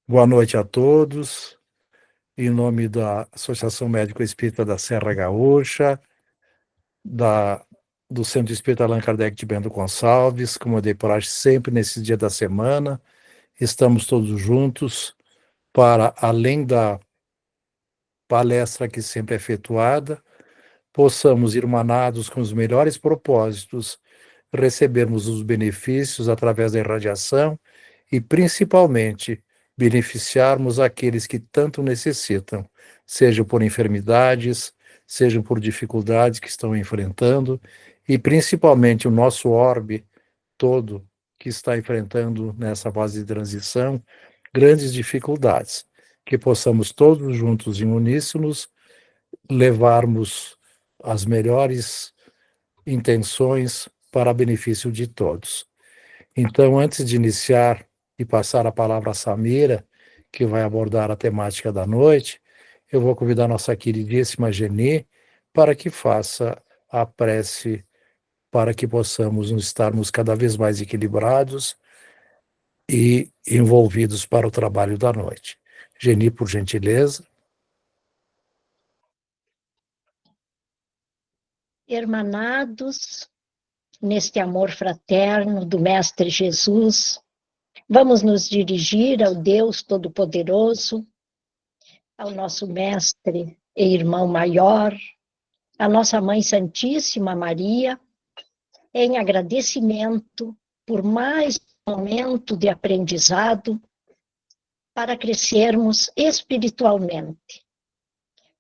Boa noite a todos. Em nome da Associação Médico Espírita da Serra Gaúcha, da, do Centro Espírita Allan Kardec de Bento Gonçalves, como eu dei por aí sempre nesse dia da semana, estamos todos juntos para, além da palestra que sempre é efetuada, possamos, irmanados com os melhores propósitos, recebermos os benefícios através da irradiação e, principalmente, beneficiarmos aqueles que tanto necessitam, sejam por enfermidades, sejam por dificuldades que estão enfrentando, e principalmente o nosso orbe todo que está enfrentando nessa fase de transição grandes dificuldades, que possamos todos juntos em uníssonos levarmos as melhores intenções para benefício de todos. Então, antes de iniciar e passar a palavra a Samira, que vai abordar a temática da noite, eu vou convidar nossa queridíssima Geni para que faça a prece para que possamos estarmos cada vez mais equilibrados e envolvidos para o trabalho da noite. Geni, por gentileza. Hermanados neste amor fraterno do Mestre Jesus, vamos nos dirigir ao Deus Todo-Poderoso, ao nosso Mestre e Irmão Maior, à nossa Mãe Santíssima Maria, em agradecimento por mais um momento de aprendizado para crescermos espiritualmente.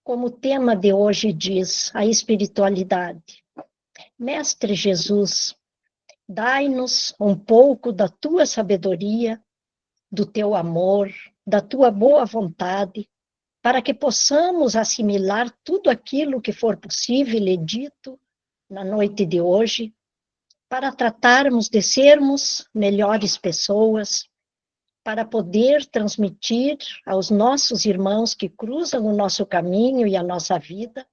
Como o tema de hoje diz, a espiritualidade. Mestre Jesus, dai-nos um pouco da tua sabedoria, do teu amor, da tua boa vontade, para que possamos assimilar tudo aquilo que for possível e dito na noite de hoje, para tratarmos de sermos melhores pessoas, para poder transmitir aos nossos irmãos que cruzam o nosso caminho e a nossa vida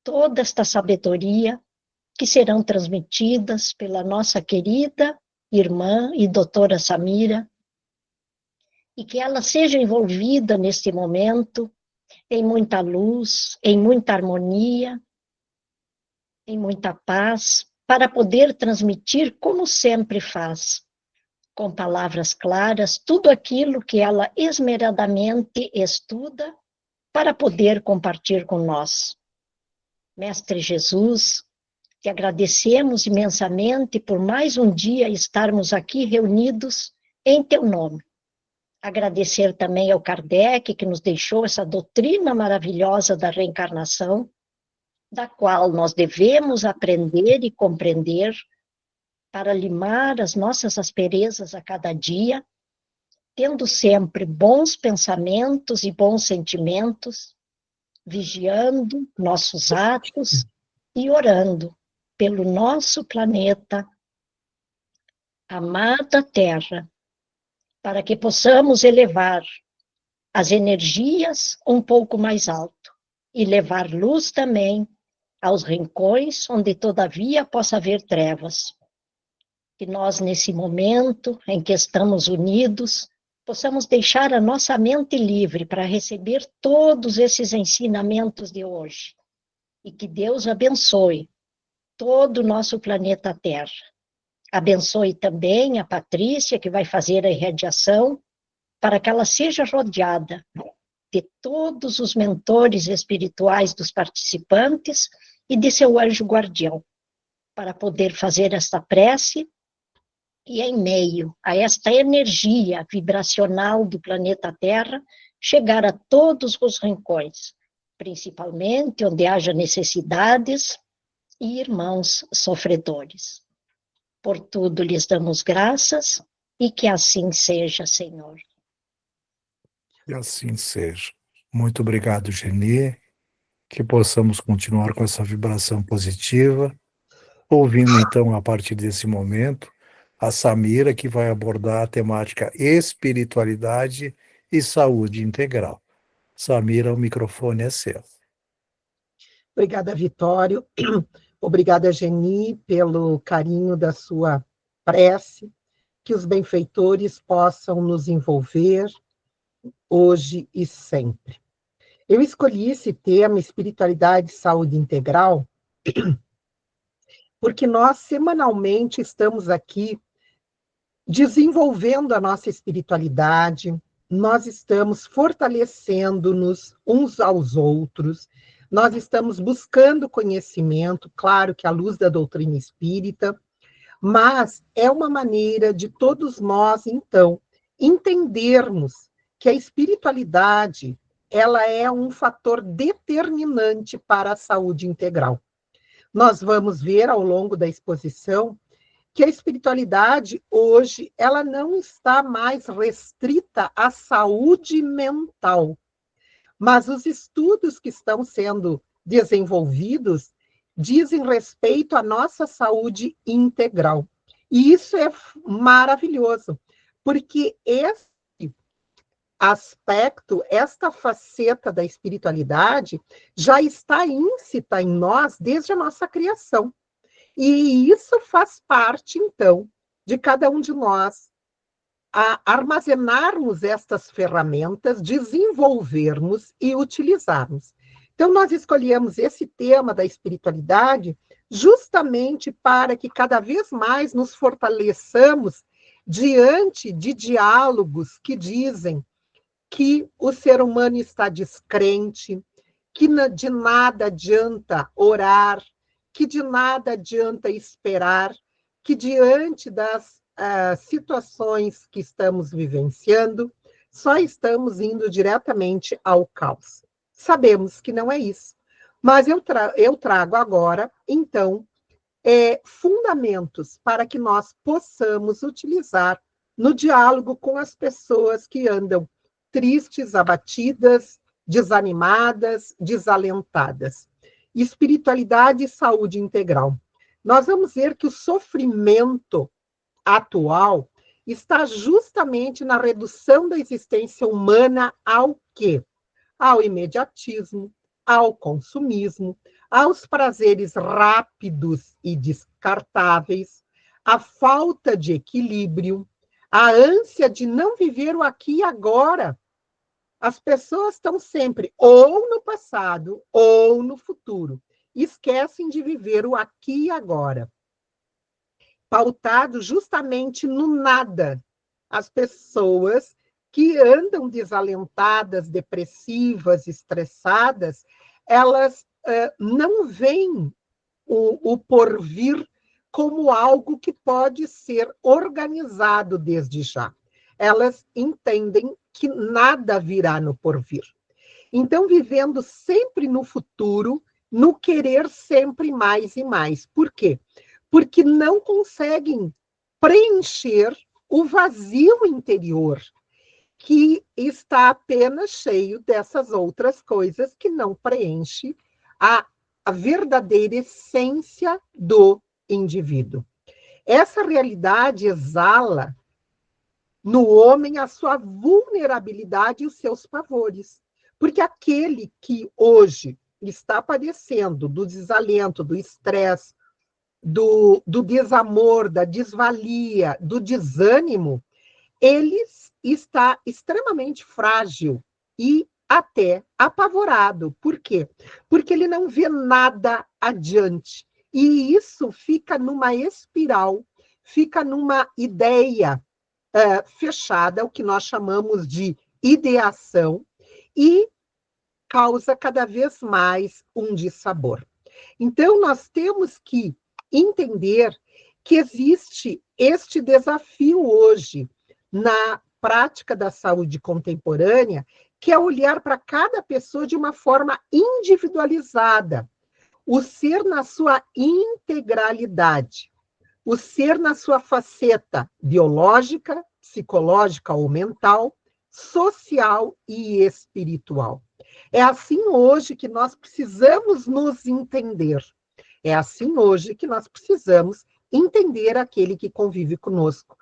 toda esta sabedoria que serão transmitidas pela nossa querida irmã e doutora Samira, e que ela seja envolvida neste momento em muita luz, em muita harmonia, em muita paz, para poder transmitir como sempre faz, com palavras claras, tudo aquilo que ela esmeradamente estuda para poder compartilhar com nós. Mestre Jesus, te agradecemos imensamente por mais um dia estarmos aqui reunidos em teu nome. Agradecer também ao Kardec, que nos deixou essa doutrina maravilhosa da reencarnação, da qual nós devemos aprender e compreender para limar as nossas asperezas a cada dia, tendo sempre bons pensamentos e bons sentimentos, vigiando nossos atos e orando pelo nosso planeta, amada Terra, para que possamos elevar as energias um pouco mais alto e levar luz também aos rincões onde todavia possa haver trevas. Que nós, nesse momento em que estamos unidos, possamos deixar a nossa mente livre para receber todos esses ensinamentos de hoje. E que Deus abençoe todo o nosso planeta Terra. Abençoe também a Patrícia, que vai fazer a irradiação, para que ela seja rodeada de todos os mentores espirituais dos participantes e de seu anjo guardião, para poder fazer esta prece e, em meio a esta energia vibracional do planeta Terra, chegar a todos os rincões, principalmente onde haja necessidades e irmãos sofredores. Por tudo lhes damos graças e que assim seja, Senhor. Que assim seja. Muito obrigado, Geni. Que possamos continuar com essa vibração positiva, ouvindo então, a partir desse momento, a Samira, que vai abordar a temática espiritualidade e saúde integral. Samira, o microfone é seu. Obrigada, Vitório. Obrigada, Geni, pelo carinho da sua prece. Que os benfeitores possam nos envolver hoje e sempre. Eu escolhi esse tema, espiritualidade e saúde integral, porque nós semanalmente estamos aqui desenvolvendo a nossa espiritualidade, nós estamos fortalecendo-nos uns aos outros, nós estamos buscando conhecimento, claro que à luz da doutrina espírita, mas é uma maneira de todos nós, então, entendermos que a espiritualidade, ela é um fator determinante para a saúde integral. Nós vamos ver ao longo da exposição que a espiritualidade hoje, ela não está mais restrita à saúde mental, mas os estudos que estão sendo desenvolvidos dizem respeito à nossa saúde integral. E isso é maravilhoso, porque esse aspecto, esta faceta da espiritualidade já está íncita em nós desde a nossa criação. E isso faz parte, então, de cada um de nós a armazenarmos estas ferramentas, desenvolvermos e utilizarmos. Então, nós escolhemos esse tema da espiritualidade justamente para que cada vez mais nos fortaleçamos diante de diálogos que dizem que o ser humano está descrente, que de nada adianta orar, que de nada adianta esperar, que diante das situações que estamos vivenciando, só estamos indo diretamente ao caos. Sabemos que não é isso, mas eu trago agora, então, fundamentos para que nós possamos utilizar no diálogo com as pessoas que andam tristes, abatidas, desanimadas, desalentadas. Espiritualidade e saúde integral. Nós vamos ver que o sofrimento atual está justamente na redução da existência humana ao quê? Ao imediatismo, ao consumismo, aos prazeres rápidos e descartáveis, à falta de equilíbrio, à ânsia de não viver o aqui e agora. As pessoas estão sempre ou no passado ou no futuro. Esquecem de viver o aqui e agora. Pautado justamente no nada. As pessoas que andam desalentadas, depressivas, estressadas, elas não veem o porvir como algo que pode ser organizado desde já. Elas entendem que nada virá no porvir. Então, vivendo sempre no futuro, no querer sempre mais e mais. Por quê? Porque não conseguem preencher o vazio interior, que está apenas cheio dessas outras coisas que não preenche a verdadeira essência do indivíduo. Essa realidade exala no homem a sua vulnerabilidade e os seus pavores. Porque aquele que hoje está padecendo do desalento, do estresse, do desamor, da desvalia, do desânimo, ele está extremamente frágil e até apavorado. Por quê? Porque ele não vê nada adiante. E isso fica numa espiral, fica numa ideia fechada, o que nós chamamos de ideação, e causa cada vez mais um dissabor. Então, nós temos que entender que existe este desafio hoje na prática da saúde contemporânea, que é olhar para cada pessoa de uma forma individualizada, o ser na sua integralidade, o ser na sua faceta biológica, psicológica ou mental, social e espiritual. É assim hoje que nós precisamos nos entender. É assim hoje que nós precisamos entender aquele que convive conosco.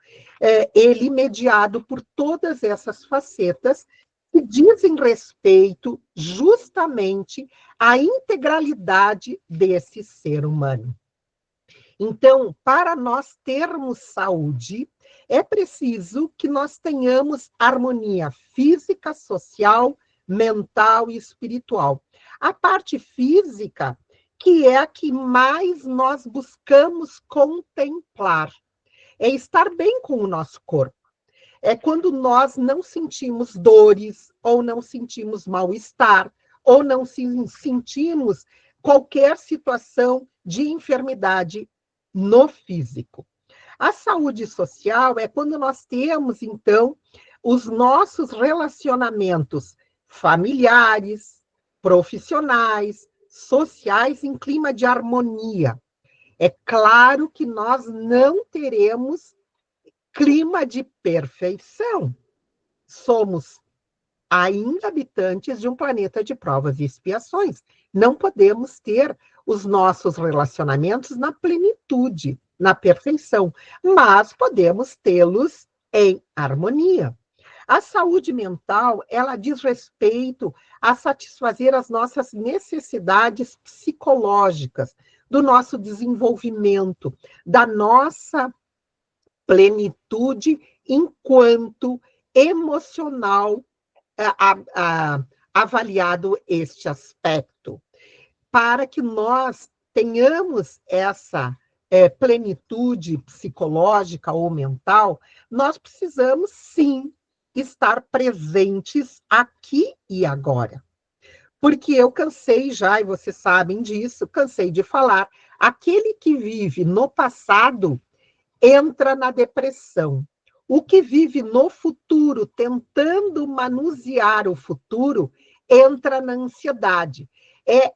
Ele mediado por todas essas facetas que dizem respeito justamente à integralidade desse ser humano. Então, para nós termos saúde, É preciso que nós tenhamos harmonia física, social, mental e espiritual. A parte física, que é a que mais nós buscamos contemplar, é estar bem com o nosso corpo. É quando nós não sentimos dores, ou não sentimos mal-estar, ou não sentimos qualquer situação de enfermidade no físico. A saúde social é quando nós temos, então, os nossos relacionamentos familiares, profissionais, sociais em clima de harmonia. É claro que nós não teremos clima de perfeição. Somos ainda habitantes de um planeta de provas e expiações. Não podemos ter os nossos relacionamentos na plenitude, na perfeição, mas podemos tê-los em harmonia. A saúde mental, ela diz respeito a satisfazer as nossas necessidades psicológicas, do nosso desenvolvimento, da nossa plenitude enquanto emocional avaliado este aspecto, para que nós tenhamos essa plenitude psicológica ou mental, nós precisamos, sim, estar presentes aqui e agora. Porque eu cansei já, e vocês sabem disso, cansei de falar, aquele que vive no passado entra na depressão. O que vive no futuro, tentando manusear o futuro, entra na ansiedade.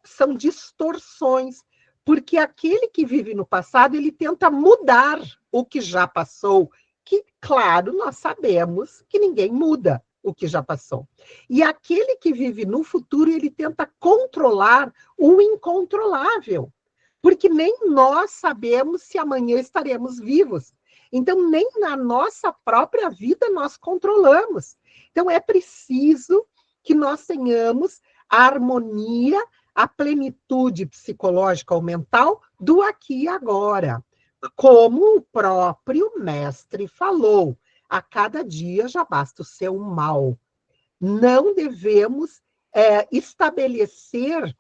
São distorções, porque aquele que vive no passado, ele tenta mudar o que já passou, que, claro, nós sabemos que ninguém muda o que já passou. E aquele que vive no futuro, ele tenta controlar o incontrolável, porque nem nós sabemos se amanhã estaremos vivos. Então, nem na nossa própria vida nós controlamos. Então, é preciso que nós tenhamos a harmonia, a plenitude psicológica ou mental do aqui e agora. Como o próprio mestre falou, a cada dia já basta o seu mal. Não devemos estabelecer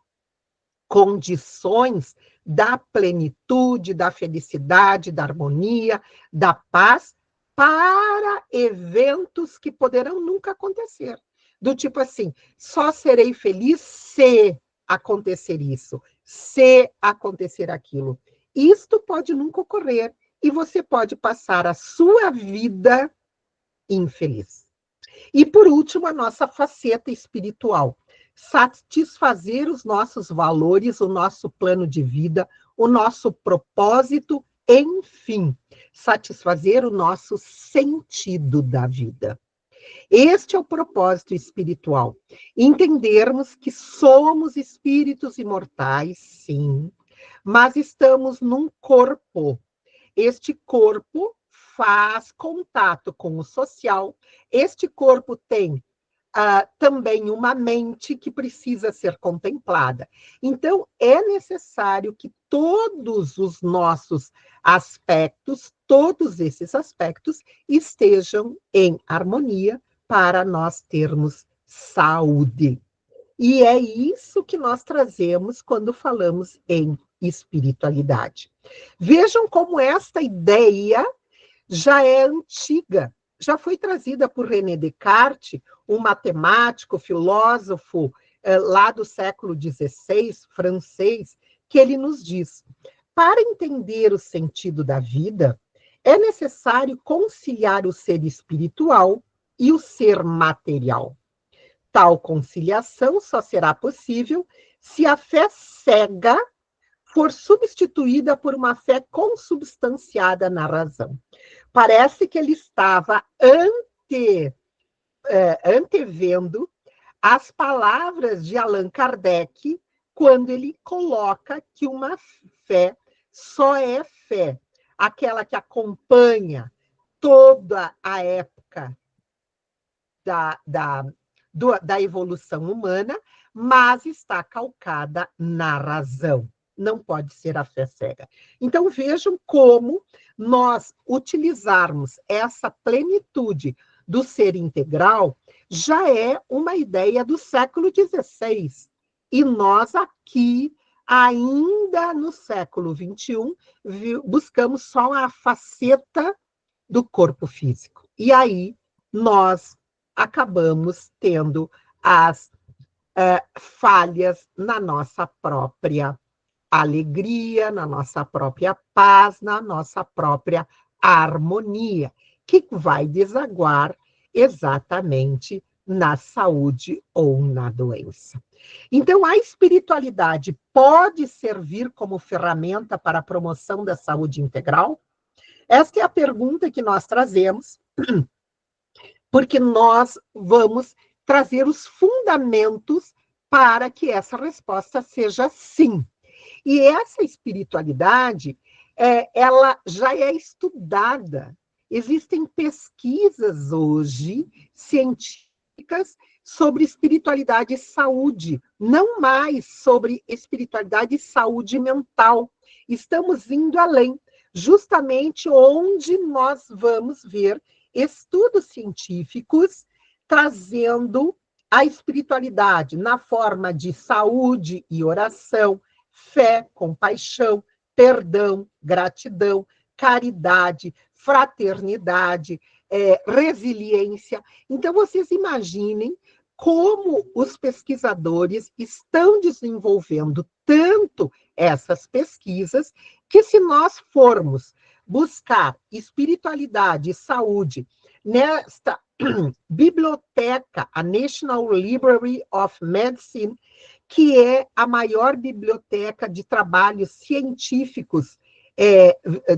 condições da plenitude, da felicidade, da harmonia, da paz, para eventos que poderão nunca acontecer. Do tipo assim, só serei feliz se acontecer isso, se acontecer aquilo. Isto pode nunca ocorrer e você pode passar a sua vida infeliz. E, por último, a nossa faceta espiritual. Satisfazer os nossos valores, o nosso plano de vida, o nosso propósito, enfim, satisfazer o nosso sentido da vida. Este é o propósito espiritual. Entendermos que somos espíritos imortais, sim, mas estamos num corpo. Este corpo faz contato com o social, este corpo tem também uma mente que precisa ser contemplada. Então, é necessário que todos os nossos aspectos, todos esses aspectos, estejam em harmonia para nós termos saúde. E é isso que nós trazemos quando falamos em espiritualidade. Vejam como esta ideia já é antiga, já foi trazida por René Descartes, um matemático, filósofo lá do século XVI, francês, que ele nos diz: para entender o sentido da vida, é necessário conciliar o ser espiritual e o ser material. Tal conciliação só será possível se a fé cega for substituída por uma fé consubstanciada na razão. Parece que ele estava antevendo as palavras de Allan Kardec, quando ele coloca que uma fé só é fé, aquela que acompanha toda a época da evolução humana, mas está calcada na razão. Não pode ser a fé cega. Então, vejam como nós utilizarmos essa plenitude do ser integral, já é uma ideia do século XVI. E nós aqui, ainda no século XXI, buscamos só a faceta do corpo físico. E aí nós acabamos tendo as falhas na nossa própria alegria, na nossa própria paz, na nossa própria harmonia, que vai desaguar exatamente na saúde ou na doença. Então, a espiritualidade pode servir como ferramenta para a promoção da saúde integral? Esta é a pergunta que nós trazemos, porque nós vamos trazer os fundamentos para que essa resposta seja sim. E essa espiritualidade, ela já é estudada. Existem pesquisas hoje, científicas, sobre espiritualidade e saúde, não mais sobre espiritualidade e saúde mental. Estamos indo além, justamente onde nós vamos ver estudos científicos trazendo a espiritualidade na forma de saúde e oração, fé, compaixão, perdão, gratidão, caridade, fraternidade, resiliência. Então, vocês imaginem como os pesquisadores estão desenvolvendo tanto essas pesquisas, que se nós formos buscar espiritualidade e saúde nesta biblioteca, a National Library of Medicine, que é a maior biblioteca de trabalhos científicos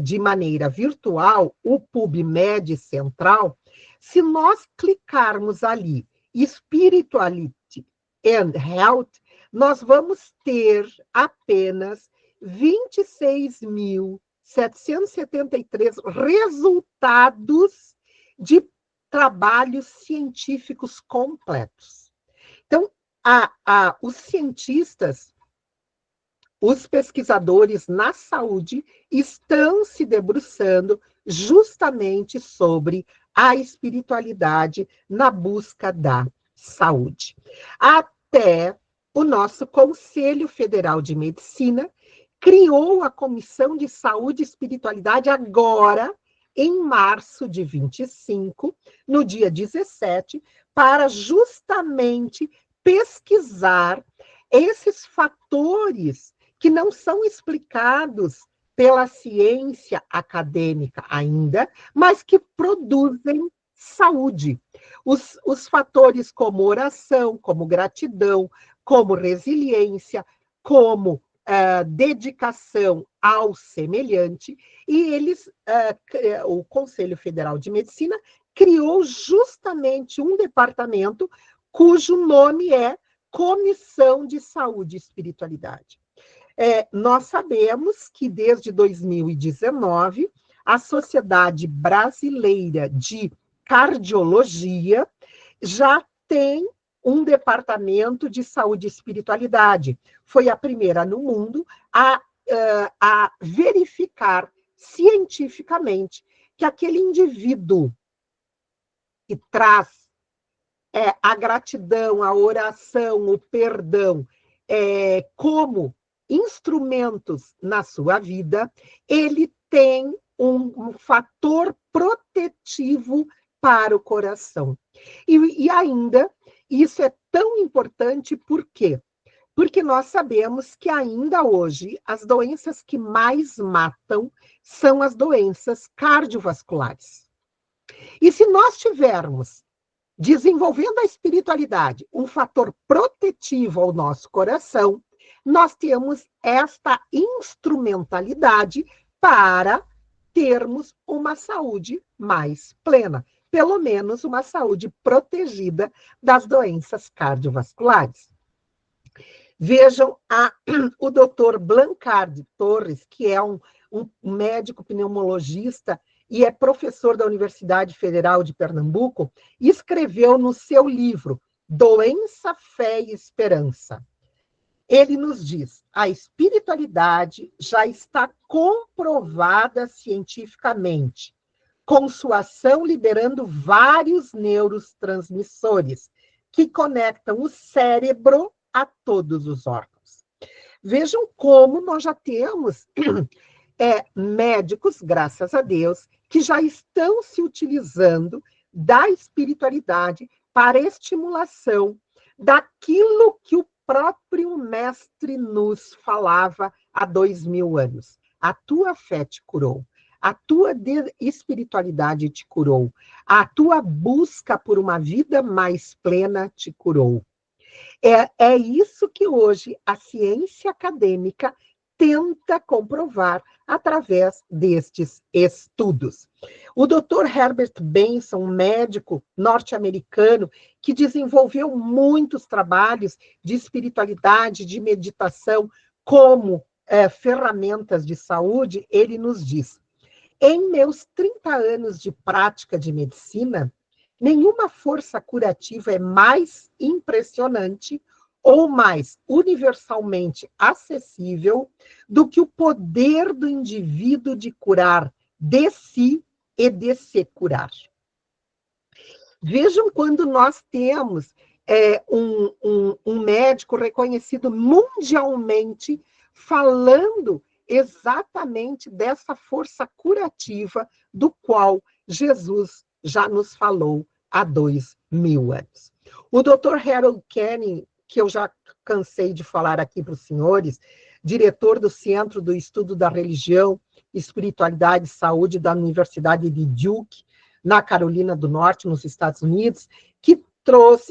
de maneira virtual, o PubMed Central, se nós clicarmos ali, Spirituality and Health, nós vamos ter apenas 26.773 resultados de trabalhos científicos completos. Então, os cientistas, os pesquisadores na saúde estão se debruçando justamente sobre a espiritualidade na busca da saúde. Até o nosso Conselho Federal de Medicina criou a Comissão de Saúde e Espiritualidade agora, em março de 25, no dia 17, para justamente pesquisar esses fatores que não são explicados pela ciência acadêmica ainda, mas que produzem saúde. Os fatores como oração, como gratidão, como resiliência, como dedicação ao semelhante, e o Conselho Federal de Medicina criou justamente um departamento cujo nome é Comissão de Saúde e Espiritualidade. Nós sabemos que desde 2019, a Sociedade Brasileira de Cardiologia já tem um departamento de saúde e espiritualidade. Foi a primeira no mundo a verificar cientificamente que aquele indivíduo que traz a gratidão, a oração, o perdão, como instrumentos na sua vida, ele tem um fator protetivo para o coração. E ainda, isso é tão importante, por quê? Porque nós sabemos que ainda hoje as doenças que mais matam são as doenças cardiovasculares. E se nós tivermos, desenvolvendo a espiritualidade, um fator protetivo ao nosso coração, nós temos esta instrumentalidade para termos uma saúde mais plena, pelo menos uma saúde protegida das doenças cardiovasculares. Vejam o doutor Blancardi Torres, que é um médico pneumologista e é professor da Universidade Federal de Pernambuco, escreveu no seu livro Doença, Fé e Esperança. Ele nos diz: a espiritualidade já está comprovada cientificamente, com sua ação liberando vários neurotransmissores que conectam o cérebro a todos os órgãos. Vejam como nós já temos médicos, graças a Deus, que já estão se utilizando da espiritualidade para estimulação daquilo que o próprio mestre nos falava há 2000 anos. A tua fé te curou, a tua espiritualidade te curou, a tua busca por uma vida mais plena te curou. É isso que hoje a ciência acadêmica tenta comprovar através destes estudos. O Dr. Herbert Benson, um médico norte-americano que desenvolveu muitos trabalhos de espiritualidade, de meditação, como ferramentas de saúde, ele nos diz: em meus 30 anos de prática de medicina, nenhuma força curativa é mais impressionante ou mais universalmente acessível do que o poder do indivíduo de curar de si e de se curar. Vejam quando nós temos um médico reconhecido mundialmente falando exatamente dessa força curativa do qual Jesus já nos falou há 2000 anos. O Dr. Harold Kenny, que eu já cansei de falar aqui para os senhores, diretor do Centro do Estudo da Religião, Espiritualidade e Saúde da Universidade de Duke, na Carolina do Norte, nos Estados Unidos, que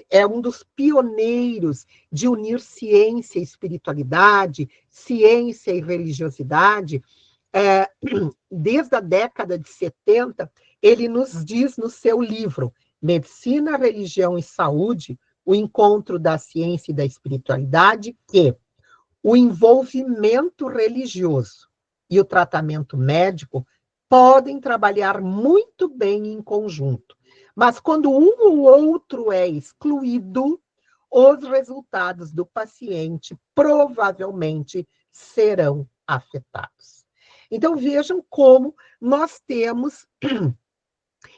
é um dos pioneiros de unir ciência e espiritualidade, ciência e religiosidade. Desde a década de 70, ele nos diz no seu livro Medicina, Religião e Saúde, o encontro da ciência e da espiritualidade, que o envolvimento religioso e o tratamento médico podem trabalhar muito bem em conjunto, mas quando um ou outro é excluído, os resultados do paciente provavelmente serão afetados. Então, vejam como nós temos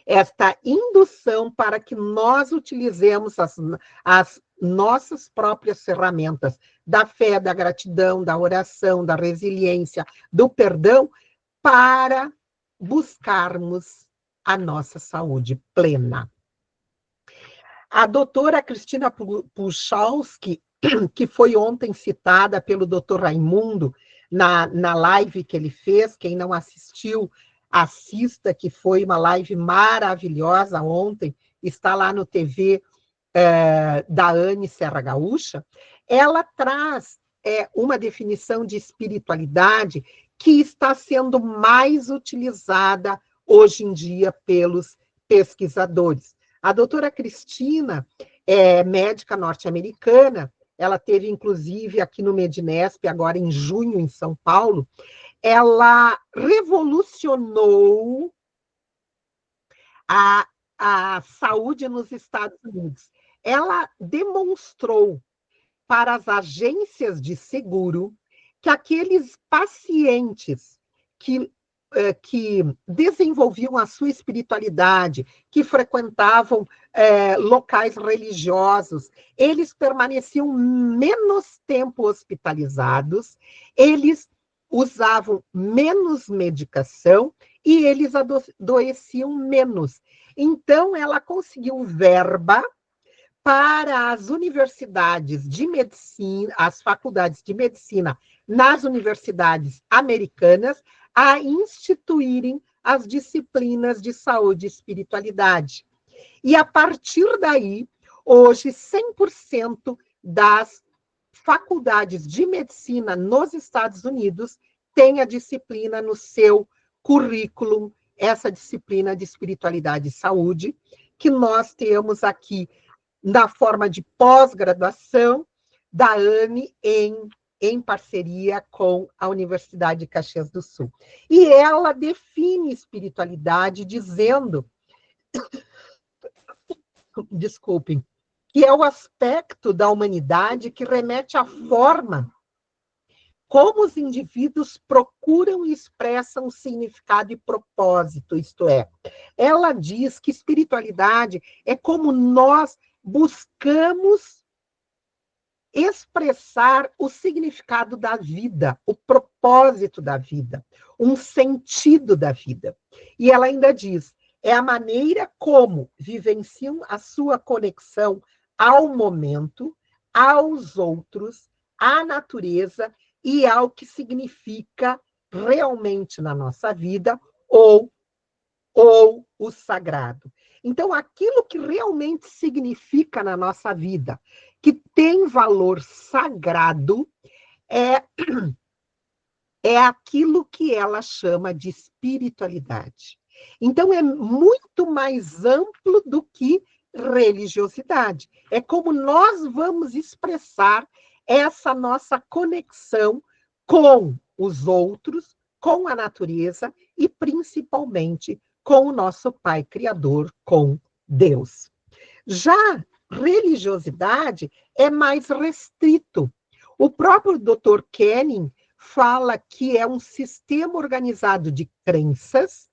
esta indução para que nós utilizemos as nossas próprias ferramentas da fé, da gratidão, da oração, da resiliência, do perdão, para buscarmos a nossa saúde plena. A doutora Cristina Puchalski, que foi ontem citada pelo doutor Raimundo na live que ele fez, quem não assistiu, assista, que foi uma live maravilhosa ontem, está lá no TV da Anne Serra Gaúcha. Ela traz uma definição de espiritualidade que está sendo mais utilizada hoje em dia pelos pesquisadores. A doutora Cristina é médica norte-americana, ela teve, inclusive, aqui no Medinesp, agora em junho, em São Paulo. Ela revolucionou a saúde nos Estados Unidos. Ela demonstrou para as agências de seguro que aqueles pacientes que desenvolviam a sua espiritualidade, que frequentavam locais religiosos, eles permaneciam menos tempo hospitalizados, eles usavam menos medicação e eles adoeciam menos. Então, ela conseguiu verba para as universidades de medicina, as faculdades de medicina nas universidades americanas, a instituírem as disciplinas de saúde e espiritualidade. E, a partir daí, hoje, 100% das faculdades de medicina nos Estados Unidos têm a disciplina no seu currículo, essa disciplina de espiritualidade e saúde, que nós temos aqui na forma de pós-graduação da ANE em parceria com a Universidade de Caxias do Sul. E ela define espiritualidade dizendo, desculpem, que é o aspecto da humanidade que remete à forma como os indivíduos procuram e expressam significado e propósito, isto é, ela diz que espiritualidade é como nós buscamos expressar o significado da vida, o propósito da vida, um sentido da vida. E ela ainda diz, é a maneira como vivenciam a sua conexão ao momento, aos outros, à natureza e ao que significa realmente na nossa vida ou o sagrado. Então, aquilo que realmente significa na nossa vida, que tem valor sagrado, é aquilo que ela chama de espiritualidade. Então, é muito mais amplo do que religiosidade. É como nós vamos expressar essa nossa conexão com os outros, com a natureza e, principalmente, com o nosso Pai Criador, com Deus. Já religiosidade é mais restrito. O próprio Dr. Kenning fala que é um sistema organizado de crenças,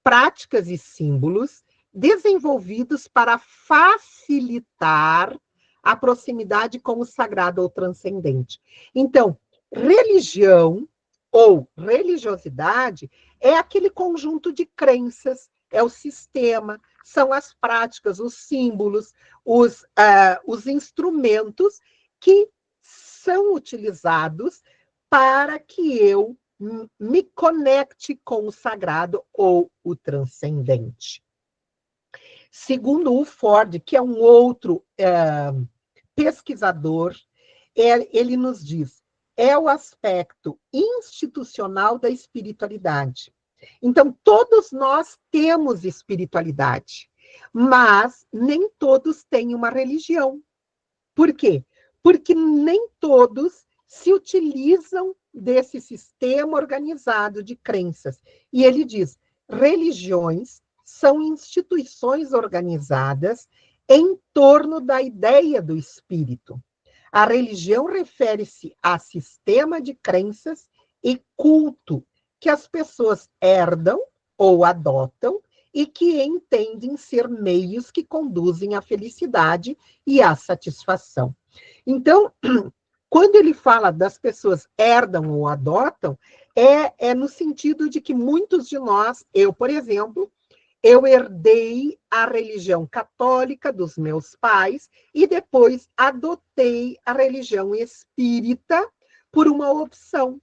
práticas e símbolos desenvolvidos para facilitar a proximidade com o sagrado ou transcendente. Então, religião ou religiosidade é aquele conjunto de crenças, é o sistema, são as práticas, os símbolos, os instrumentos que são utilizados para que eu me conecte com o sagrado ou o transcendente. Segundo o Ford, que é um outro pesquisador, ele nos diz, é o aspecto institucional da espiritualidade. Então, todos nós temos espiritualidade, mas nem todos têm uma religião. Por quê? Porque nem todos se utilizam desse sistema organizado de crenças. E ele diz, religiões são instituições organizadas em torno da ideia do espírito. A religião refere-se a sistema de crenças e culto que as pessoas herdam ou adotam e que entendem ser meios que conduzem à felicidade e à satisfação. Então, quando ele fala das pessoas herdam ou adotam, é no sentido de que muitos de nós, eu, por exemplo, eu herdei a religião católica dos meus pais e depois adotei a religião espírita por uma opção.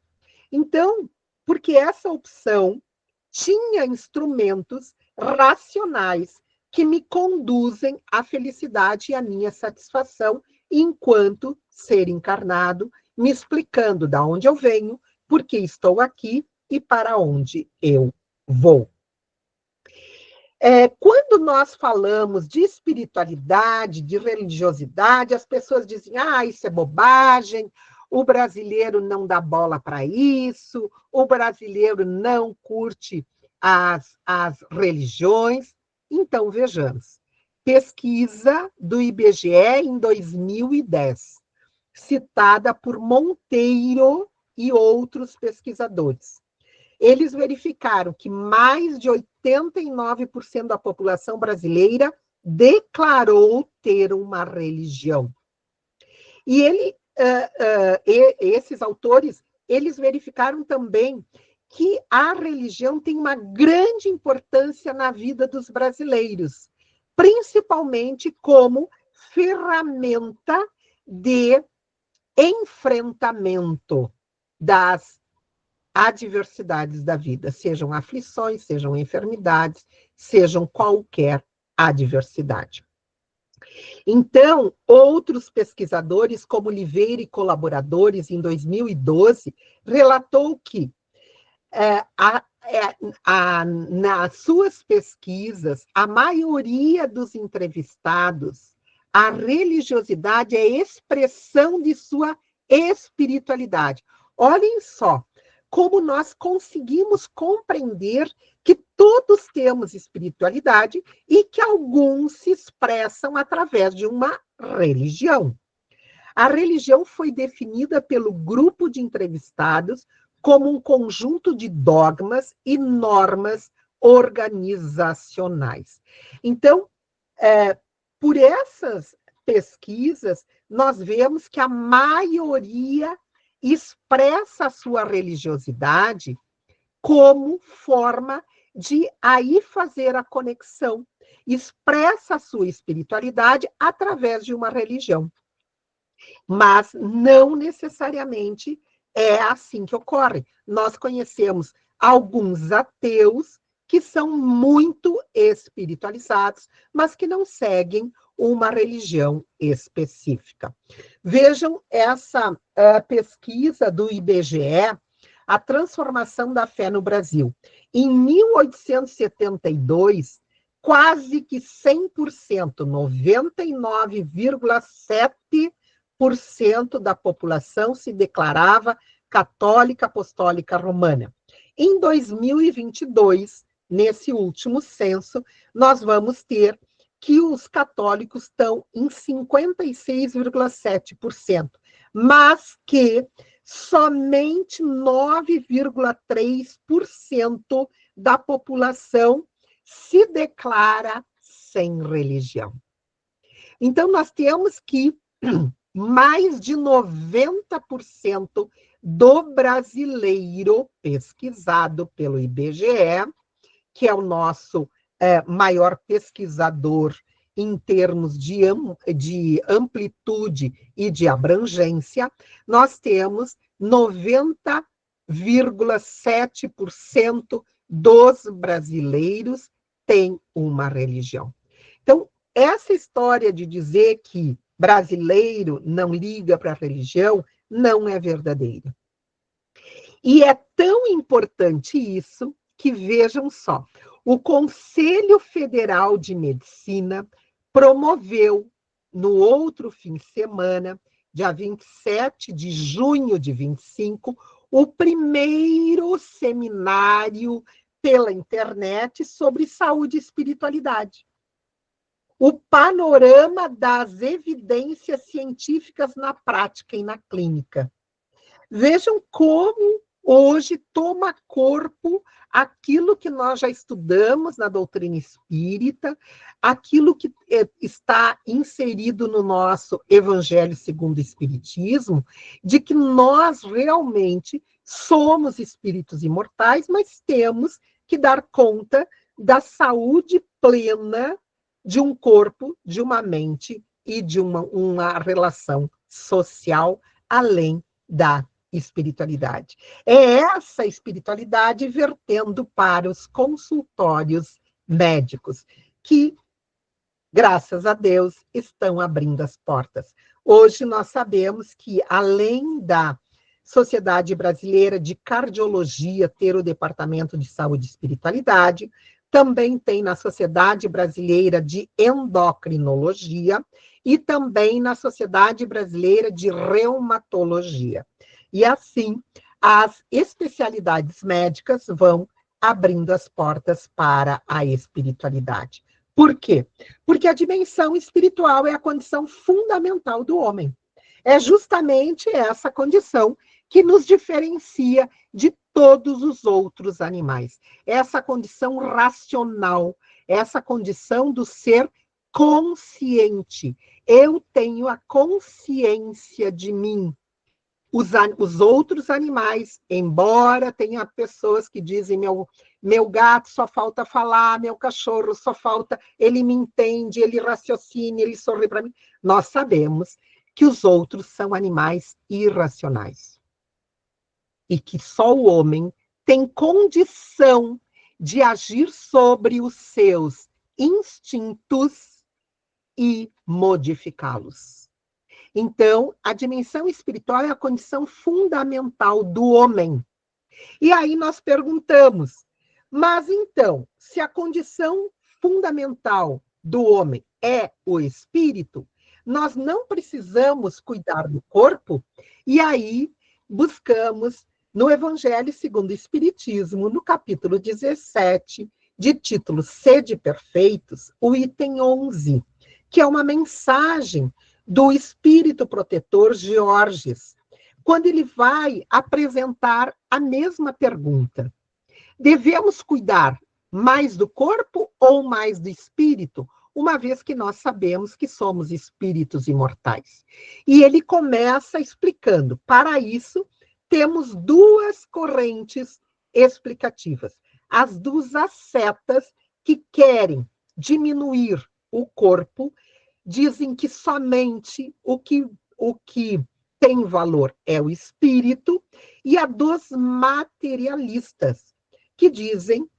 Então, porque essa opção tinha instrumentos racionais que me conduzem à felicidade e à minha satisfação enquanto ser encarnado, me explicando de onde eu venho, por que estou aqui e para onde eu vou. Quando nós falamos de espiritualidade, de religiosidade, as pessoas dizem, isso é bobagem, o brasileiro não dá bola para isso, o brasileiro não curte as religiões. Então, vejamos, pesquisa do IBGE em 2010, citada por Monteiro e outros pesquisadores. Eles verificaram que mais de 89% da população brasileira declarou ter uma religião. E esses autores, eles verificaram também que a religião tem uma grande importância na vida dos brasileiros, principalmente como ferramenta de enfrentamento das adversidades da vida, sejam aflições, sejam enfermidades, sejam qualquer adversidade. Então, outros pesquisadores, como Oliveira e colaboradores, em 2012, relatou que nas suas pesquisas, a maioria dos entrevistados, a religiosidade é expressão de sua espiritualidade. Olhem só como nós conseguimos compreender que todos temos espiritualidade e que alguns se expressam através de uma religião. A religião foi definida pelo grupo de entrevistados como um conjunto de dogmas e normas organizacionais. Então, por essas pesquisas, nós vemos que a maioria expressa a sua religiosidade como forma de aí fazer a conexão, expressa a sua espiritualidade através de uma religião. Mas não necessariamente é assim que ocorre. Nós conhecemos alguns ateus que são muito espiritualizados, mas que não seguem uma religião específica. Vejam essa pesquisa do IBGE, a transformação da fé no Brasil. Em 1872, quase que 100%, 99,7% da população se declarava católica apostólica romana. Em 2022, nesse último censo, nós vamos ter que os católicos estão em 56,7%, mas que somente 9,3% da população se declara sem religião. Então, nós temos que mais de 90% do brasileiro pesquisado pelo IBGE, que é o nosso maior pesquisador em termos de amplitude e de abrangência, nós temos 90,7% dos brasileiros têm uma religião. Então, essa história de dizer que brasileiro não liga para a religião não é verdadeira. E é tão importante isso que, vejam só, o Conselho Federal de Medicina promoveu, no outro fim de semana, dia 27 de junho de 25, o primeiro seminário pela internet sobre saúde e espiritualidade. O panorama das evidências científicas na prática e na clínica. Vejam como hoje toma corpo aquilo que nós já estudamos na doutrina espírita, aquilo que está inserido no nosso Evangelho segundo o Espiritismo, de que nós realmente somos espíritos imortais, mas temos que dar conta da saúde plena de um corpo, de uma mente e de uma relação social além da espiritualidade. É essa espiritualidade vertendo para os consultórios médicos, que, graças a Deus, estão abrindo as portas. Hoje nós sabemos que, além da Sociedade Brasileira de Cardiologia ter o Departamento de Saúde e Espiritualidade, também tem na Sociedade Brasileira de Endocrinologia e também na Sociedade Brasileira de Reumatologia. E assim, as especialidades médicas vão abrindo as portas para a espiritualidade. Por quê? Porque a dimensão espiritual é a condição fundamental do homem. É justamente essa condição que nos diferencia de todos os outros animais. Essa condição racional, essa condição do ser consciente. Eu tenho a consciência de mim. Os outros animais, embora tenha pessoas que dizem meu gato só falta falar, meu cachorro só falta, ele me entende, ele raciocina, ele sorri para mim. Nós sabemos que os outros são animais irracionais. E que só o homem tem condição de agir sobre os seus instintos e modificá-los. Então, a dimensão espiritual é a condição fundamental do homem. E aí nós perguntamos, mas então, se a condição fundamental do homem é o espírito, nós não precisamos cuidar do corpo? E aí buscamos no Evangelho segundo o Espiritismo, no capítulo 17, de título Sede Perfeitos, o item 11, que é uma mensagem do espírito protetor Georges, quando ele vai apresentar a mesma pergunta. Devemos cuidar mais do corpo ou mais do espírito, uma vez que nós sabemos que somos espíritos imortais? E ele começa explicando. Para isso, temos duas correntes explicativas. As dos ascetas, que querem diminuir o corpo, dizem que somente o que tem valor é o espírito, e a dos materialistas, que dizem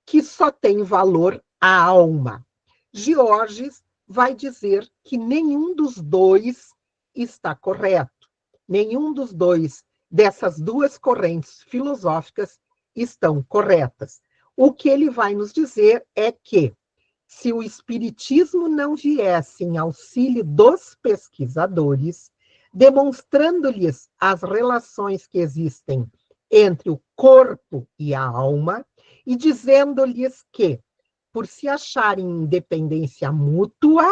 que só tem valor a alma. Georges vai dizer que nenhum dos dois está correto. Nenhum dos dois, dessas duas correntes filosóficas, estão corretas. O que ele vai nos dizer é que, se o espiritismo não viesse em auxílio dos pesquisadores, demonstrando-lhes as relações que existem entre o corpo e a alma, e dizendo-lhes que, por se acharem em independência mútua,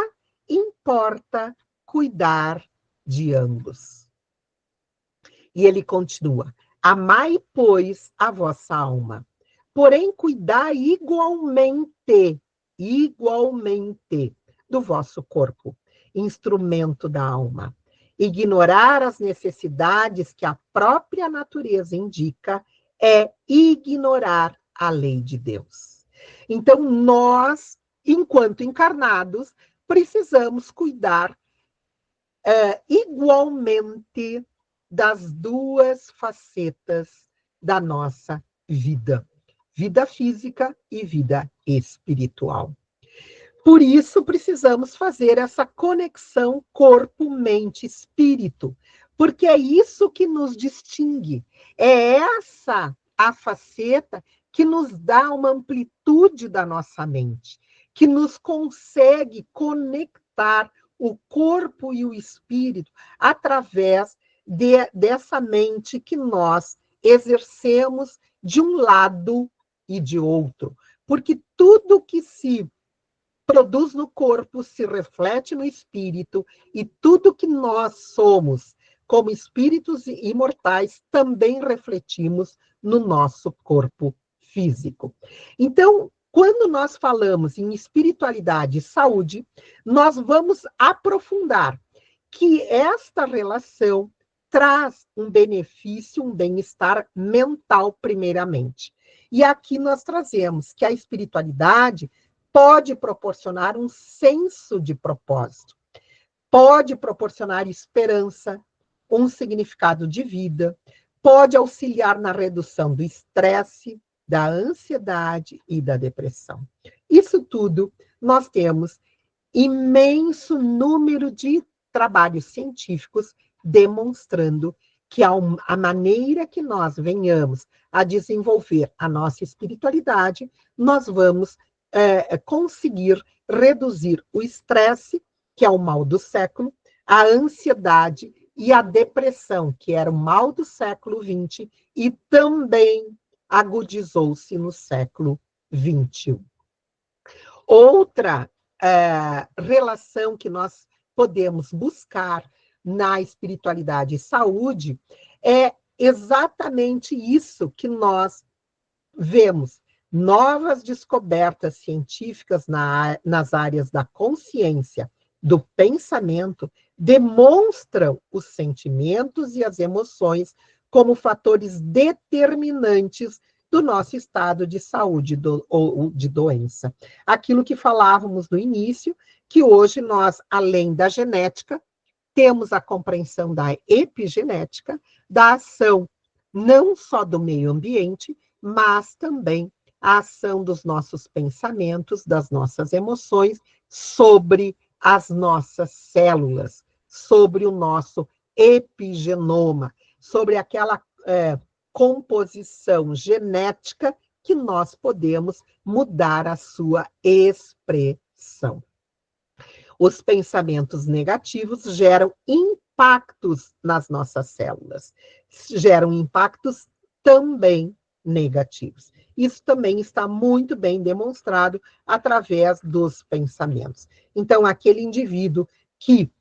importa cuidar de ambos. E ele continua: amai, pois, a vossa alma, porém cuidai igualmente do vosso corpo, instrumento da alma. Ignorar as necessidades que a própria natureza indica é ignorar a lei de Deus. Então, nós, enquanto encarnados, precisamos cuidar igualmente das duas facetas da nossa vida. Vida física e vida espiritual. Por isso, precisamos fazer essa conexão corpo, mente, espírito, porque é isso que nos distingue. É essa a faceta que nos dá uma amplitude da nossa mente, que nos consegue conectar o corpo e o espírito através dessa mente que nós exercemos de um lado e de outro. Porque tudo que se produz no corpo se reflete no espírito, e tudo que nós somos como espíritos imortais também refletimos no nosso corpo físico. Então, quando nós falamos em espiritualidade e saúde, nós vamos aprofundar que esta relação traz um benefício, um bem-estar mental, primeiramente. E aqui nós trazemos que a espiritualidade pode proporcionar um senso de propósito, pode proporcionar esperança, um significado de vida, pode auxiliar na redução do estresse, da ansiedade e da depressão. Isso tudo nós temos imenso número de trabalhos científicos demonstrando que a maneira que nós venhamos a desenvolver a nossa espiritualidade, nós vamos conseguir reduzir o estresse, que é o mal do século, a ansiedade e a depressão, que era o mal do século XX, e também agudizou-se no século XXI. Outra relação que nós podemos buscar na espiritualidade e saúde é exatamente isso que nós vemos. Novas descobertas científicas nas áreas da consciência, do pensamento, demonstram os sentimentos e as emoções como fatores determinantes do nosso estado de saúde ou de doença. Aquilo que falávamos no início, que hoje nós, além da genética, temos a compreensão da epigenética, da ação não só do meio ambiente, mas também a ação dos nossos pensamentos, das nossas emoções, sobre as nossas células, sobre o nosso epigenoma, sobre aquela composição genética que nós podemos mudar a sua expressão. Os pensamentos negativos geram impactos nas nossas células, geram impactos também negativos. isso também está muito bem demonstrado através dos pensamentos. Então, aquele indivíduo que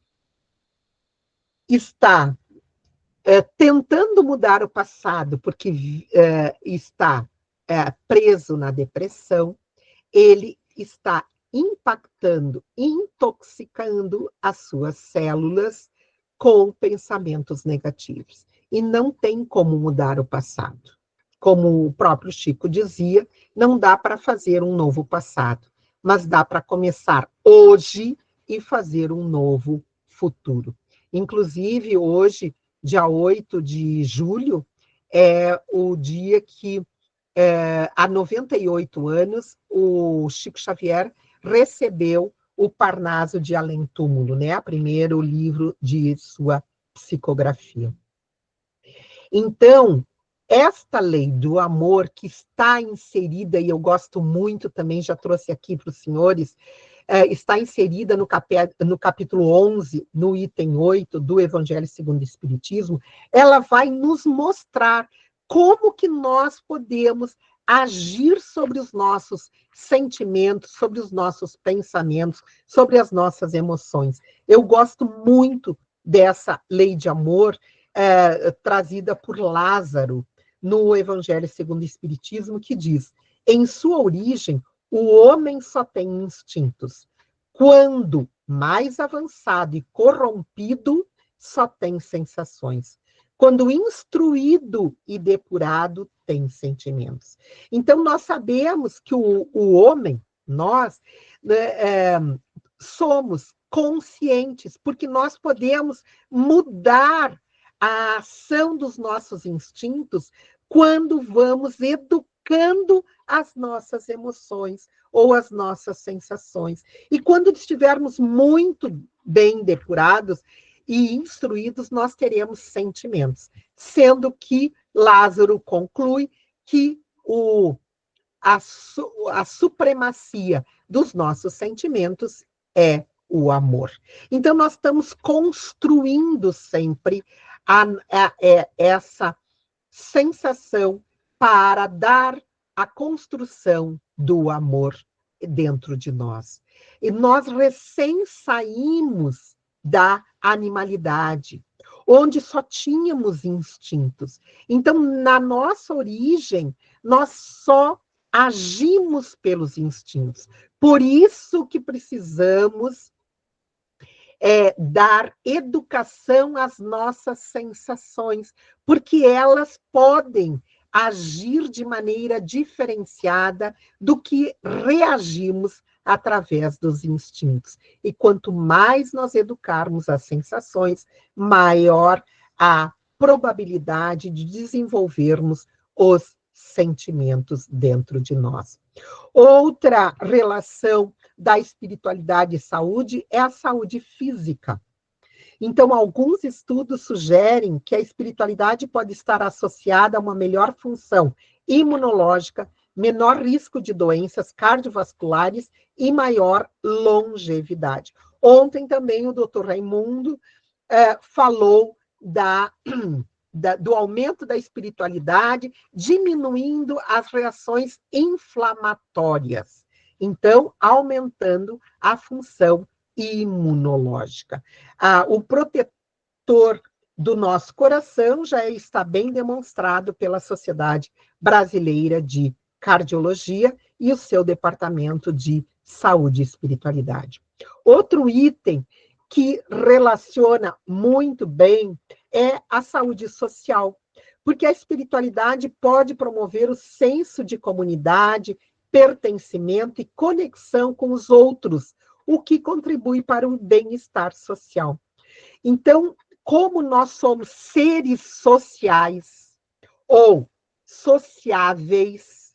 está tentando mudar o passado porque está preso na depressão, ele está impactando, intoxicando as suas células com pensamentos negativos. E não tem como mudar o passado. Como o próprio Chico dizia, não dá para fazer um novo passado, mas dá para começar hoje e fazer um novo futuro. Inclusive, hoje, dia 8 de julho, é o dia que, há 98 anos, o Chico Xavier recebeu o Parnaso de Além Túmulo, né? O primeiro livro de sua psicografia. Então, esta lei do amor que está inserida, e eu gosto muito também, já trouxe aqui para os senhores, está inserida no capítulo 11, no item 8 do Evangelho segundo o Espiritismo, ela vai nos mostrar como que nós podemos agir sobre os nossos sentimentos, sobre os nossos pensamentos, sobre as nossas emoções. Eu gosto muito dessa lei de amor trazida por Lázaro no Evangelho segundo o Espiritismo, que diz: em sua origem, o homem só tem instintos. Quando mais avançado e corrompido, só tem sensações. Quando instruído e depurado, tem sentimentos. Então, nós sabemos que o homem, nós, somos conscientes, porque nós podemos mudar a ação dos nossos instintos quando vamos educando as nossas emoções ou as nossas sensações. E quando estivermos muito bem depurados e instruídos, nós teremos sentimentos. Sendo que Lázaro conclui que a supremacia dos nossos sentimentos é o amor. Então, nós estamos construindo sempre essa sensação para dar a construção do amor dentro de nós. E nós recém saímos da animalidade, onde só tínhamos instintos. Então, na nossa origem, nós só agimos pelos instintos. Por isso que precisamos dar educação às nossas sensações, porque elas podem agir de maneira diferenciada do que reagimos através dos instintos. E quanto mais nós educarmos as sensações, maior a probabilidade de desenvolvermos os sentimentos dentro de nós. Outra relação da espiritualidade e saúde é a saúde física. Então, alguns estudos sugerem que a espiritualidade pode estar associada a uma melhor função imunológica, menor risco de doenças cardiovasculares e maior longevidade. Ontem também o Dr. Raimundo falou do aumento da espiritualidade, diminuindo as reações inflamatórias. Então, aumentando a função imunológica. O protetor do nosso coração já está bem demonstrado pela Sociedade Brasileira de Cardiologia e o seu Departamento de Saúde e Espiritualidade. Outro item que relaciona muito bem é a saúde social, porque a espiritualidade pode promover o senso de comunidade, pertencimento e conexão com os outros, o que contribui para o bem-estar social. Então, como nós somos seres sociais ou sociáveis,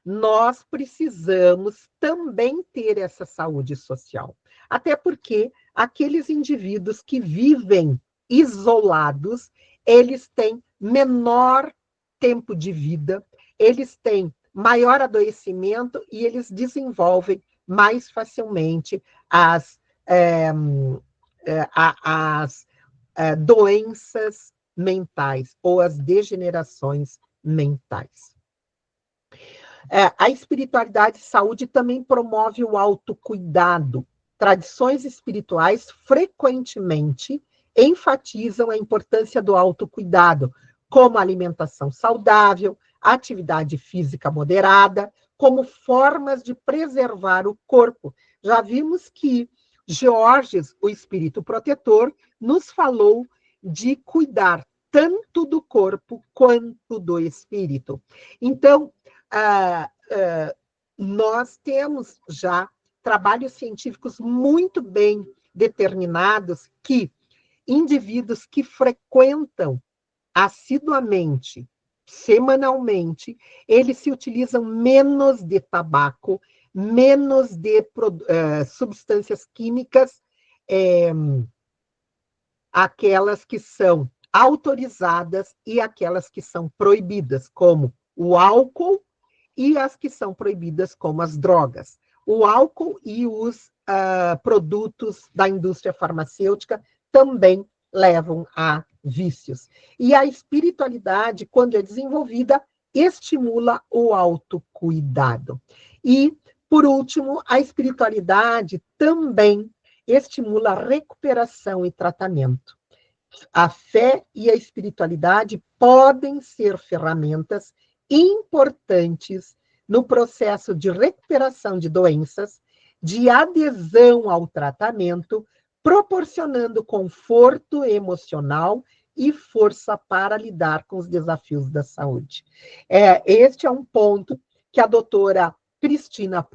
nós precisamos também ter essa saúde social. Até porque aqueles indivíduos que vivem isolados, eles têm menor tempo de vida, eles têm maior adoecimento e eles desenvolvem mais facilmente as doenças mentais ou as degenerações mentais. A espiritualidade e saúde também promove o autocuidado. Tradições espirituais frequentemente enfatizam a importância do autocuidado, como alimentação saudável, atividade física moderada, como formas de preservar o corpo. Já vimos que Georges, o espírito protetor, nos falou de cuidar tanto do corpo quanto do espírito. Então, nós temos já trabalhos científicos muito bem determinados que indivíduos que frequentam assiduamente, semanalmente, eles se utilizam menos de tabaco, menos de substâncias químicas, aquelas que são autorizadas e aquelas que são proibidas, como o álcool, e as que são proibidas, como as drogas. O álcool e os produtos da indústria farmacêutica também levam a vícios. E a espiritualidade, quando é desenvolvida, estimula o autocuidado. E, por último, a espiritualidade também estimula a recuperação e tratamento. A fé e a espiritualidade podem ser ferramentas importantes no processo de recuperação de doenças, de adesão ao tratamento, proporcionando conforto emocional e força para lidar com os desafios da saúde. Este é um ponto que a doutora Cristina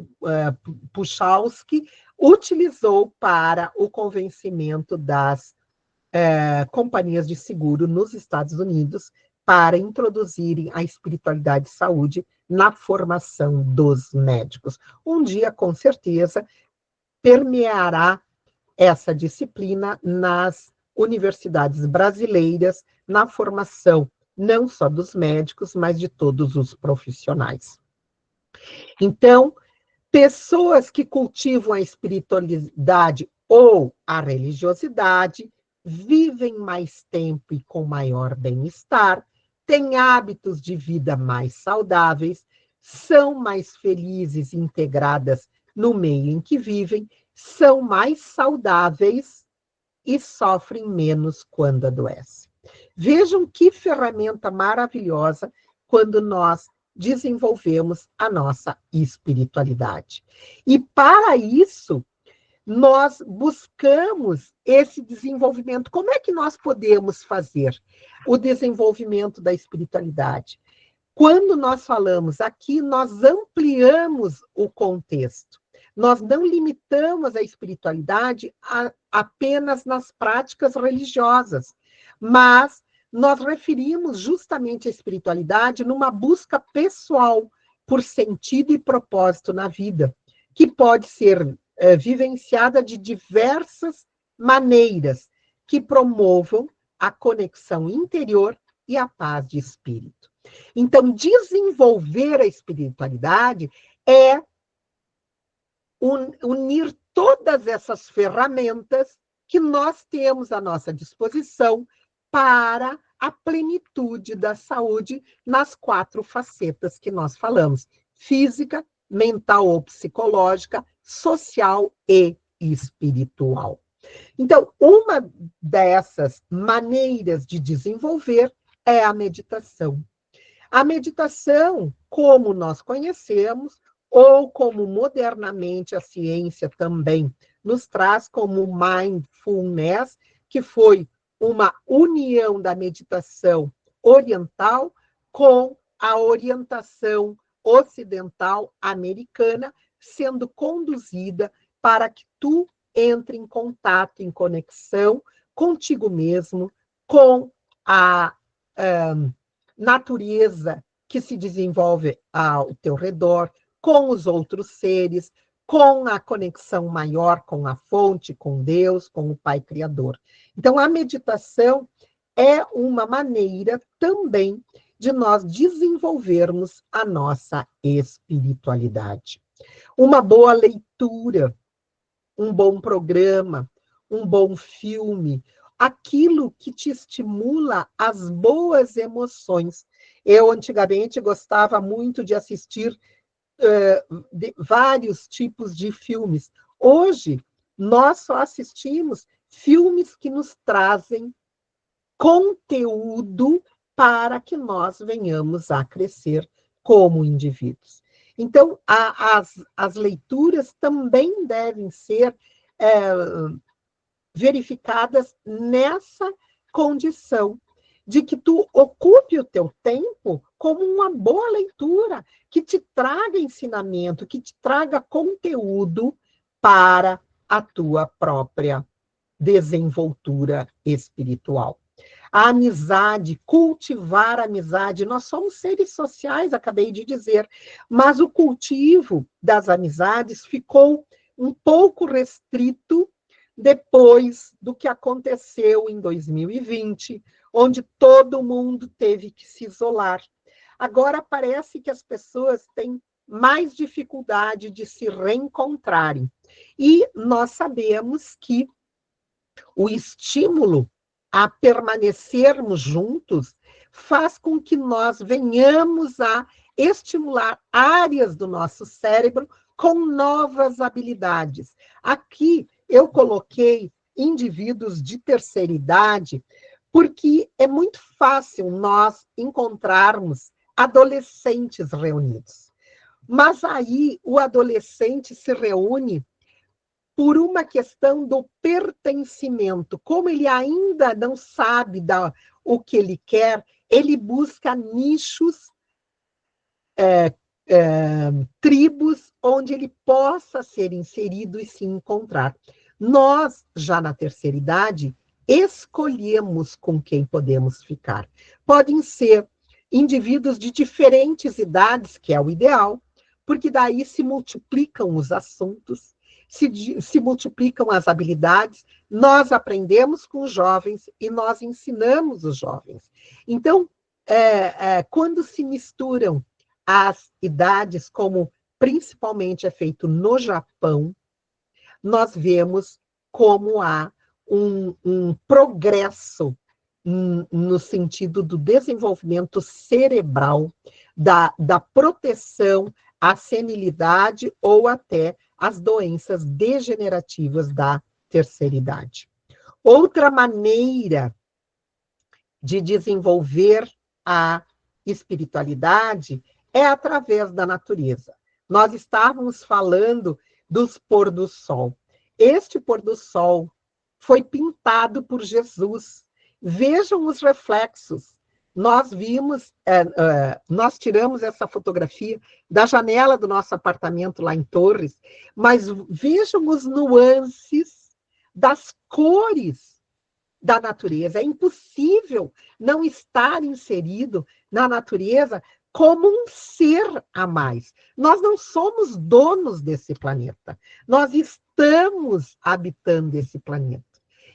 Puchalski utilizou para o convencimento das companhias de seguro nos Estados Unidos para introduzirem a espiritualidade e saúde na formação dos médicos. Um dia, com certeza, permeará essa disciplina nas universidades brasileiras, na formação não só dos médicos, mas de todos os profissionais. Então, pessoas que cultivam a espiritualidade ou a religiosidade vivem mais tempo e com maior bem-estar, têm hábitos de vida mais saudáveis, são mais felizes e integradas no meio em que vivem, são mais saudáveis e sofrem menos quando adoecem. Vejam que ferramenta maravilhosa quando nós desenvolvemos a nossa espiritualidade. E para isso, nós buscamos esse desenvolvimento. Como é que nós podemos fazer o desenvolvimento da espiritualidade? Quando nós falamos aqui, nós ampliamos o contexto. Nós não limitamos a espiritualidade apenas nas práticas religiosas, mas nós referimos justamente a espiritualidade numa busca pessoal por sentido e propósito na vida, que pode ser vivenciada de diversas maneiras que promovam a conexão interior e a paz de espírito. Então, desenvolver a espiritualidade é unir todas essas ferramentas que nós temos à nossa disposição para a plenitude da saúde nas 4 facetas que nós falamos: física, mental ou psicológica, social e espiritual. Então, uma dessas maneiras de desenvolver é a meditação. A meditação, como nós conhecemos, ou como modernamente a ciência também nos traz como mindfulness, que foi uma união da meditação oriental com a orientação ocidental americana, sendo conduzida para que tu entre em contato, em conexão contigo mesmo, com a natureza que se desenvolve ao teu redor, com os outros seres, com a conexão maior com a fonte, com Deus, com o Pai Criador. Então, a meditação é uma maneira também de nós desenvolvermos a nossa espiritualidade. Uma boa leitura, um bom programa, um bom filme, aquilo que te estimula as boas emoções. Eu, antigamente, gostava muito de assistir vários tipos de filmes. Hoje, nós só assistimos filmes que nos trazem conteúdo para que nós venhamos a crescer como indivíduos. Então, as leituras também devem ser verificadas nessa condição de que tu ocupe o teu tempo como uma boa leitura, que te traga ensinamento, que te traga conteúdo para a tua própria desenvoltura espiritual. A amizade, cultivar a amizade, nós somos seres sociais, acabei de dizer, mas o cultivo das amizades ficou um pouco restrito depois do que aconteceu em 2020, onde todo mundo teve que se isolar. Agora parece que as pessoas têm mais dificuldade de se reencontrarem. E nós sabemos que o estímulo a permanecermos juntos faz com que nós venhamos a estimular áreas do nosso cérebro com novas habilidades. Aqui eu coloquei indivíduos de terceira idade, porque é muito fácil nós encontrarmos adolescentes reunidos. Mas aí o adolescente se reúne por uma questão do pertencimento. Como ele ainda não sabe o que ele quer, ele busca nichos, tribos, onde ele possa ser inserido e se encontrar. Nós, já na terceira idade, escolhemos com quem podemos ficar. Podem ser indivíduos de diferentes idades, que é o ideal, porque daí se multiplicam os assuntos, se multiplicam as habilidades, nós aprendemos com os jovens e nós ensinamos os jovens. Então, quando se misturam as idades, como principalmente é feito no Japão, nós vemos como há um progresso no sentido do desenvolvimento cerebral, da proteção à senilidade ou até às doenças degenerativas da terceira idade. Outra maneira de desenvolver a espiritualidade é através da natureza. Nós estávamos falando dos pôr do sol. Este pôr do sol foi pintado por Jesus. Vejam os reflexos. Nós vimos, nós tiramos essa fotografia da janela do nosso apartamento lá em Torres, mas vejam os nuances das cores da natureza. É impossível não estar inserido na natureza como um ser a mais. Nós não somos donos desse planeta. Nós estamos habitando esse planeta.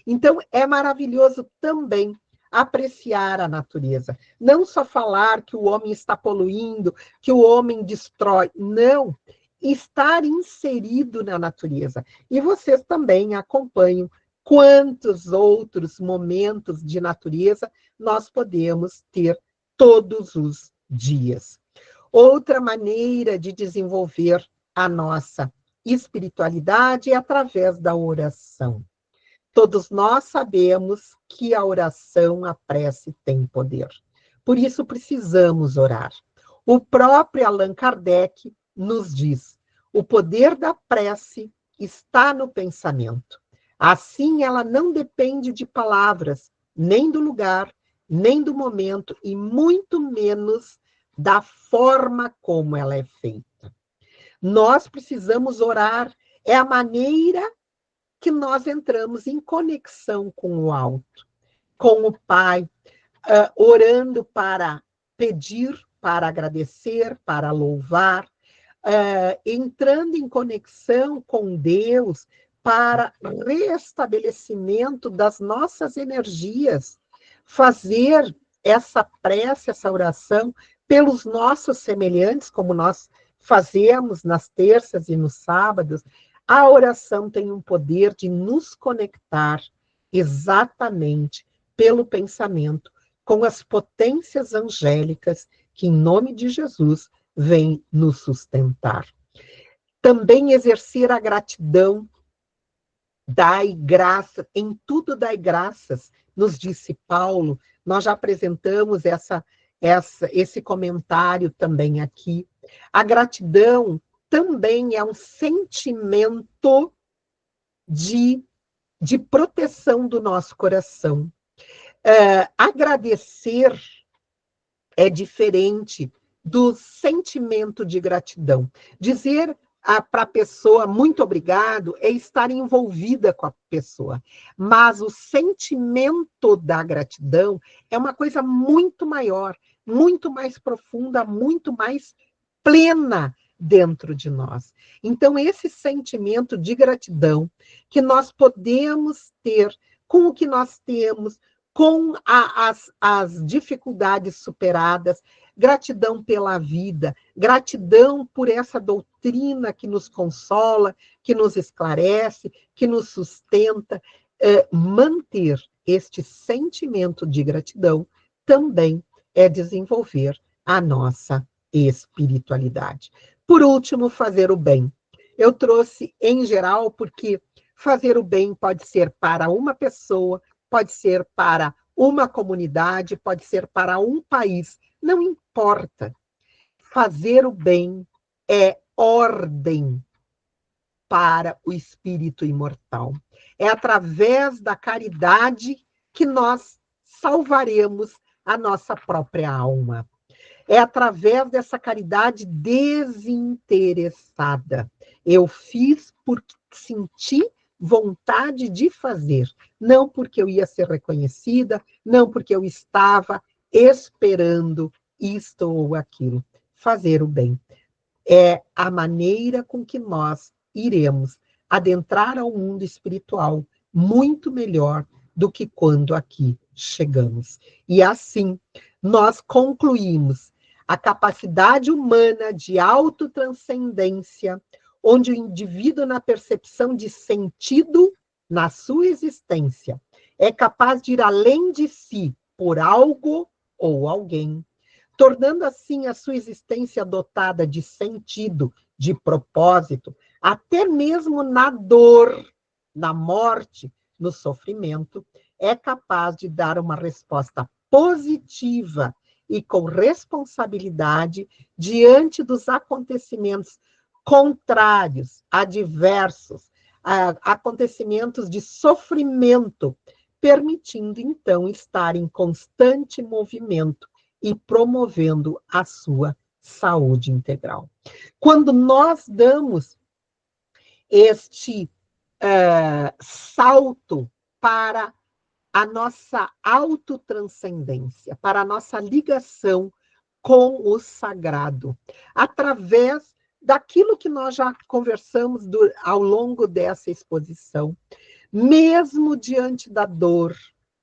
Então, é maravilhoso também apreciar a natureza. Não só falar que o homem está poluindo, que o homem destrói. Não. Estar inserido na natureza. E vocês também acompanham quantos outros momentos de natureza nós podemos ter todos os dias. Outra maneira de desenvolver a nossa espiritualidade é através da oração. Todos nós sabemos que a oração, a prece tem poder. Por isso precisamos orar. O próprio Allan Kardec nos diz: o poder da prece está no pensamento. Assim, ela não depende de palavras, nem do lugar, nem do momento, e muito menos da forma como ela é feita. Nós precisamos orar, é a maneira que nós entramos em conexão com o alto, com o Pai, orando para pedir, para agradecer, para louvar, entrando em conexão com Deus para restabelecimento das nossas energias, fazer essa prece, essa oração pelos nossos semelhantes, como nós fazemos nas terças e nos sábados. A oração tem um poder de nos conectar exatamente pelo pensamento com as potências angélicas que, em nome de Jesus, vem nos sustentar. Também exercer a gratidão, dai graça, em tudo dai graças, nos disse Paulo. Nós já apresentamos esse comentário também aqui. A gratidão também é um sentimento de proteção do nosso coração. Agradecer é diferente do sentimento de gratidão. Dizer para a pessoa muito obrigado é estar envolvida com a pessoa, mas o sentimento da gratidão é uma coisa muito maior, muito mais profunda, muito mais plena dentro de nós. Então, esse sentimento de gratidão que nós podemos ter com o que nós temos, com as dificuldades superadas, gratidão pela vida, gratidão por essa doutrina que nos consola, que nos esclarece, que nos sustenta. Manter este sentimento de gratidão também é desenvolver a nossa espiritualidade. Por último, fazer o bem. Eu trouxe em geral porque fazer o bem pode ser para uma pessoa, pode ser para uma comunidade, pode ser para um país, não importa. Fazer o bem é ordem para o espírito imortal. É através da caridade que nós salvaremos a nossa própria alma. É através dessa caridade desinteressada. Eu fiz porque senti vontade de fazer, não porque eu ia ser reconhecida, não porque eu estava esperando isto ou aquilo. Fazer o bem é a maneira com que nós iremos adentrar ao mundo espiritual muito melhor do que quando aqui chegamos. E assim, nós concluímos a capacidade humana de autotranscendência, onde o indivíduo, na percepção de sentido na sua existência, é capaz de ir além de si por algo ou alguém, tornando assim a sua existência dotada de sentido, de propósito, até mesmo na dor, na morte, no sofrimento, é capaz de dar uma resposta positiva e com responsabilidade diante dos acontecimentos contrários, adversos, acontecimentos de sofrimento, permitindo então estar em constante movimento e promovendo a sua saúde integral. Quando nós damos este salto para a nossa autotranscendência, para a nossa ligação com o sagrado, através daquilo que nós já conversamos ao longo dessa exposição, mesmo diante da dor,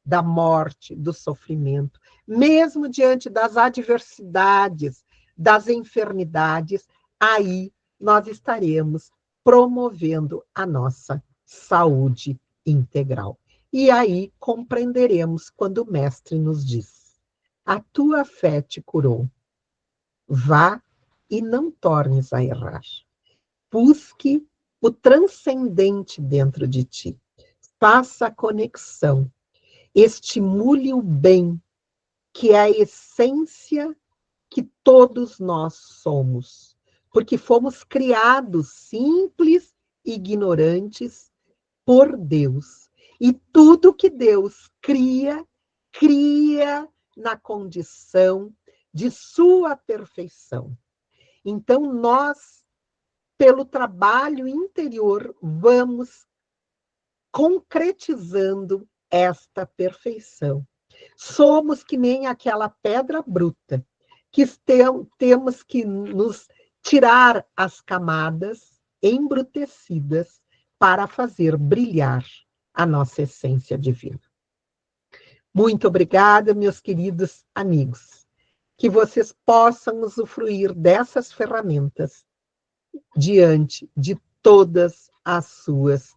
da morte, do sofrimento, mesmo diante das adversidades, das enfermidades, aí nós estaremos promovendo a nossa saúde integral. E aí compreenderemos quando o mestre nos diz: a tua fé te curou. Vá e não tornes a errar. Busque o transcendente dentro de ti. Faça a conexão. Estimule o bem, que é a essência que todos nós somos. Porque fomos criados simples, ignorantes, por Deus. E tudo que Deus cria, cria na condição de sua perfeição. Então, nós, pelo trabalho interior, vamos concretizando esta perfeição. Somos que nem aquela pedra bruta, que temos que nos tirar as camadas embrutecidas para fazer brilhar a nossa essência divina. Muito obrigada, meus queridos amigos. Que vocês possam usufruir dessas ferramentas diante de todas as suas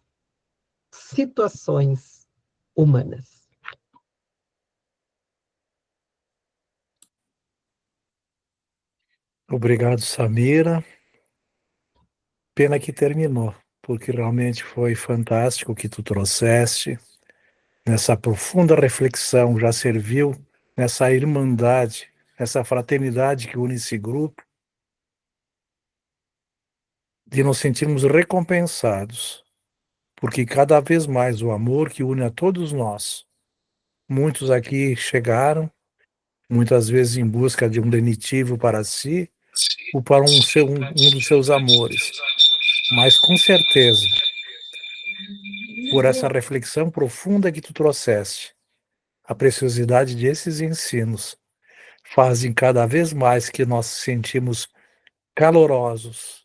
situações humanas. Obrigado, Samira. Pena que terminou, porque realmente foi fantástico o que tu trouxeste. Nessa profunda reflexão, já serviu nessa irmandade, essa fraternidade que une esse grupo, de nos sentirmos recompensados, porque cada vez mais o amor que une a todos nós. Muitos aqui chegaram, muitas vezes em busca de um lenitivo para si ou para um dos seus amores, mas com certeza, por essa reflexão profunda que tu trouxeste, a preciosidade desses ensinos fazem cada vez mais que nós nos sentimos calorosos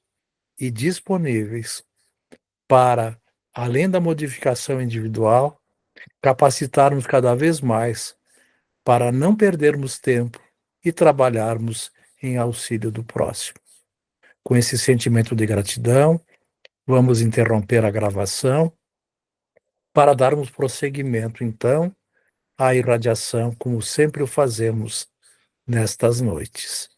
e disponíveis para, além da modificação individual, capacitarmos cada vez mais para não perdermos tempo e trabalharmos em auxílio do próximo. Com esse sentimento de gratidão, vamos interromper a gravação para darmos prosseguimento, então, à irradiação, como sempre o fazemos nestas noites.